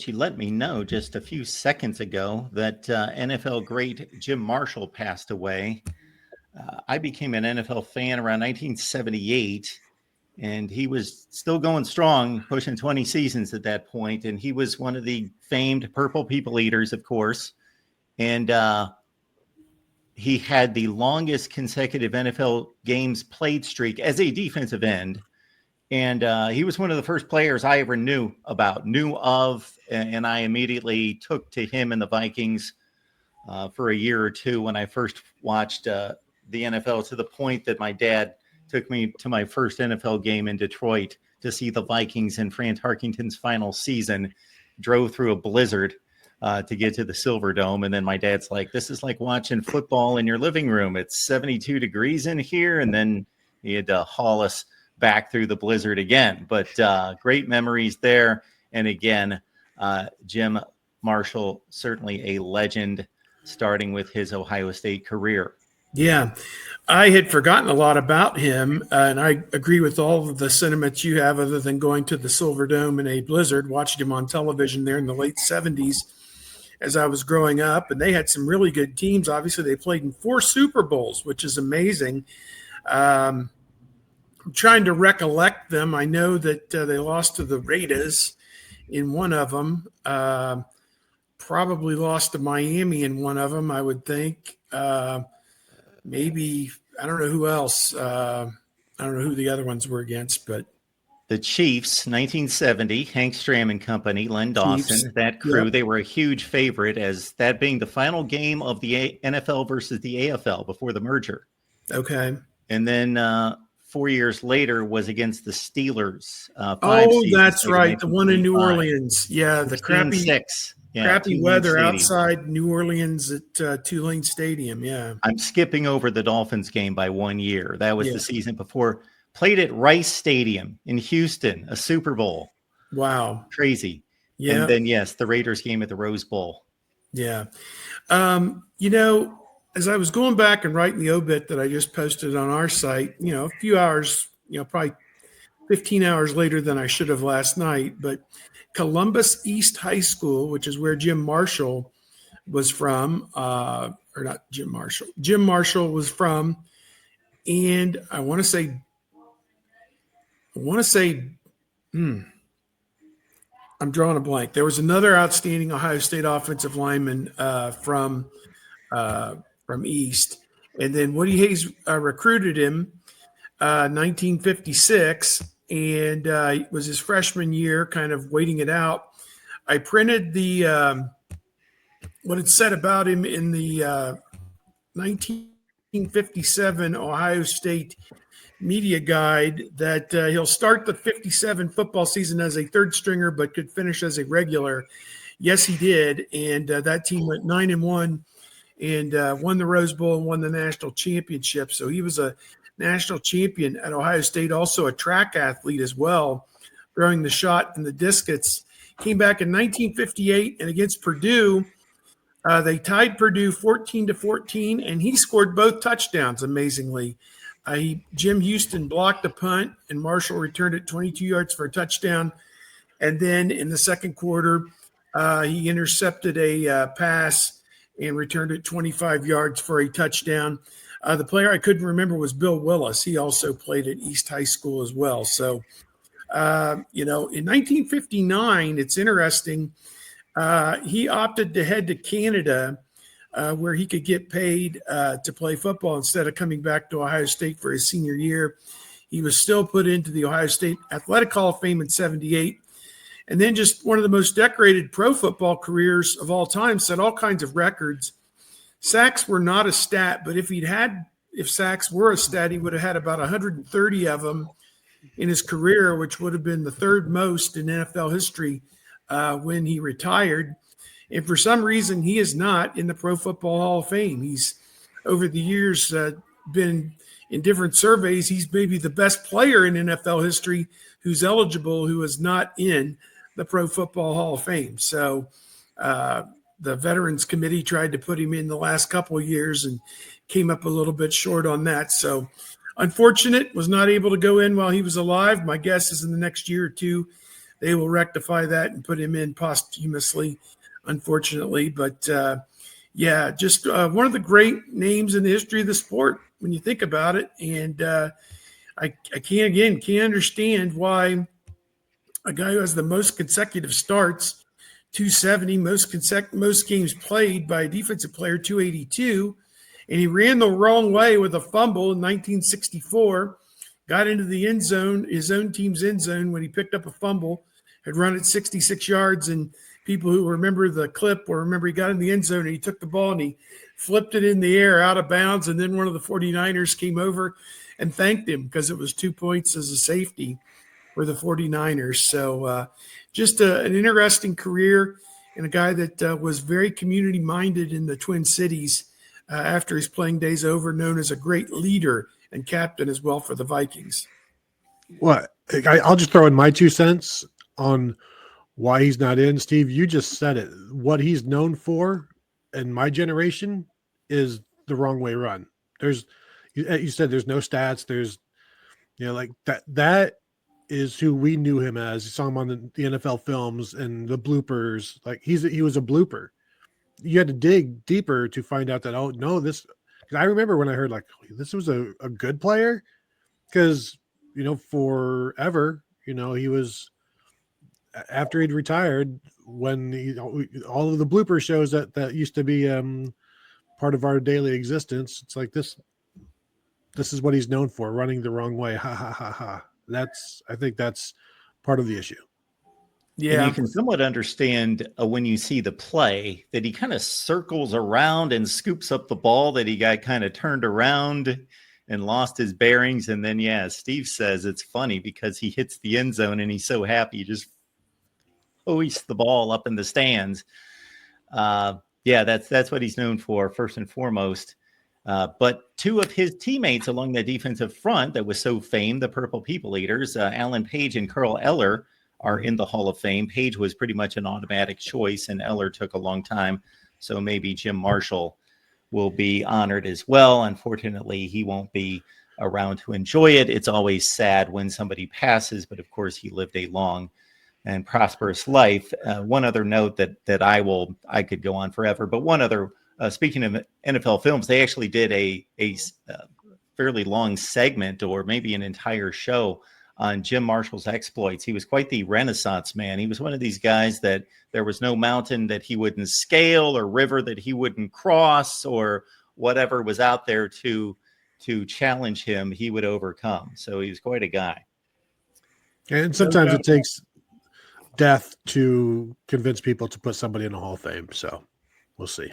She let me know just a few seconds ago that NFL great Jim Marshall passed away. I became an NFL fan around 1978, and he was still going strong, pushing 20 seasons at that point. And he was one of the famed Purple People Eaters, of course. And he had the longest consecutive NFL games played streak as a defensive end. And he was one of the first players I ever knew of, and I immediately took to him and the Vikings for a year or two when I first watched the NFL, to the point that my dad took me to my first NFL game in Detroit to see the Vikings in Fran Tarkenton's final season. Drove through a blizzard to get to the Silver Dome, and then my dad's like, "This is like watching football in your living room. It's 72 degrees in here," and then he had to haul us back through the blizzard again. But great memories there. And again, Jim Marshall, certainly a legend, starting with his Ohio State career. Yeah, I had forgotten a lot about him, and I agree with all of the sentiments you have, other than going to the Silver Dome in a blizzard, watching him on television there in the late 70s as I was growing up. And they had some really good teams. Obviously, they played in 4 Super Bowls, which is amazing. I'm trying to recollect them. I know that they lost to the Raiders in one of them, probably lost to Miami in one of them, I would think. Maybe, I don't know who else. I don't know who the other ones were against, but the Chiefs, 1970, Hank Stram and company, Len Dawson, Chiefs. that crew, Yep. They were a huge favorite, as that being the final game of the NFL versus the AFL before the merger. Okay. And then 4 years later was against the Steelers. That's right. The one in New Orleans. Yeah, the crappy 6. Yeah, crappy weather outside New Orleans at Tulane Stadium. Yeah. I'm skipping over the Dolphins game by 1 year. That was the season before. Played at Rice Stadium in Houston, a Super Bowl. Wow. Crazy. Yeah. And then, yes, the Raiders game at the Rose Bowl. Yeah. As I was going back and writing the obit that I just posted on our site, a few hours, probably 15 hours later than I should have last night, but Columbus East High School, which is where Jim Marshall was from, or not Jim Marshall. Jim Marshall was from, and I want to say, I'm drawing a blank. There was another outstanding Ohio State offensive lineman from East, and then Woody Hayes recruited him 1956, and it was his freshman year, kind of waiting it out. I printed the what it said about him in the 1957 Ohio State media guide, that he'll start the 57 football season as a third stringer, but could finish as a regular. Yes, he did, and that team went 9-1 and won the Rose Bowl and won the national championship. So he was a national champion at Ohio State, also a track athlete as well, throwing the shot and the discus. Came back in 1958, and against Purdue, they tied Purdue 14-14, and he scored both touchdowns, amazingly. Jim Houston blocked a punt, and Marshall returned it 22 yards for a touchdown. And then in the second quarter, he intercepted a pass and returned it 25 yards for a touchdown. The player I couldn't remember was Bill Willis. He also played at East High School as well. So, in 1959, it's interesting. He opted to head to Canada, where he could get paid to play football instead of coming back to Ohio State for his senior year. He was still put into the Ohio State Athletic Hall of Fame in 78. And then just one of the most decorated pro football careers of all time, set all kinds of records. Sacks were not a stat, but if sacks were a stat, he would have had about 130 of them in his career, which would have been the third most in NFL history when he retired. And for some reason, he is not in the Pro Football Hall of Fame. He's, over the years, been in different surveys. He's maybe the best player in NFL history who's eligible, who is not in the Pro Football Hall of Fame. So the Veterans Committee tried to put him in the last couple of years and came up a little bit short on that. So unfortunate, was not able to go in while he was alive. My guess is in the next year or two, they will rectify that and put him in posthumously, unfortunately. But yeah, just one of the great names in the history of the sport when you think about it. And I can't understand why a guy who has the most consecutive starts, 270, most games played by a defensive player, 282, and he ran the wrong way with a fumble in 1964, got into the end zone, his own team's end zone, when he picked up a fumble, had run it 66 yards, and people who remember the clip will remember he got in the end zone and he took the ball and he flipped it in the air out of bounds, and then one of the 49ers came over and thanked him because it was 2 points as a safety for the 49ers. So just an interesting career, and a guy that was very community-minded in the Twin Cities after his playing days over, known as a great leader and captain as well for the Vikings. Well, I'll just throw in my 2 cents on why he's not in. Steve, you just said it. What he's known for in my generation is the wrong way run. You said there's no stats. There's, like that is who we knew him as. You saw him on the NFL films and the bloopers. Like he was a blooper. You had to dig deeper to find out that, oh no, because I remember when I heard like this was a good player, because forever, he was, after he'd retired, when all of the blooper shows that used to be part of our daily existence, it's like this is what he's known for, running the wrong way. Ha ha ha ha. I think that's part of the issue. Yeah. And you can somewhat understand when you see the play that he kind of circles around and scoops up the ball, that he got kind of turned around and lost his bearings. And then, yeah, Steve says it's funny because he hits the end zone and he's so happy he just hoists the ball up in the stands. Yeah, that's what he's known for, first and foremost. But 2 of his teammates along the defensive front that was so famed, the Purple People Eaters, Alan Page and Carl Eller, are in the Hall of Fame. Page was pretty much an automatic choice, and Eller took a long time. So maybe Jim Marshall will be honored as well. Unfortunately, he won't be around to enjoy it. It's always sad when somebody passes, but of course he lived a long and prosperous life. One other note that I could go on forever, but one other, speaking of NFL films, they actually did a fairly long segment, or maybe an entire show, on Jim Marshall's exploits. He was quite the Renaissance man. He was one of these guys that there was no mountain that he wouldn't scale, or river that he wouldn't cross, or whatever was out there to challenge him, he would overcome. So he was quite a guy. And sometimes it takes death to convince people to put somebody in the Hall of Fame. So we'll see.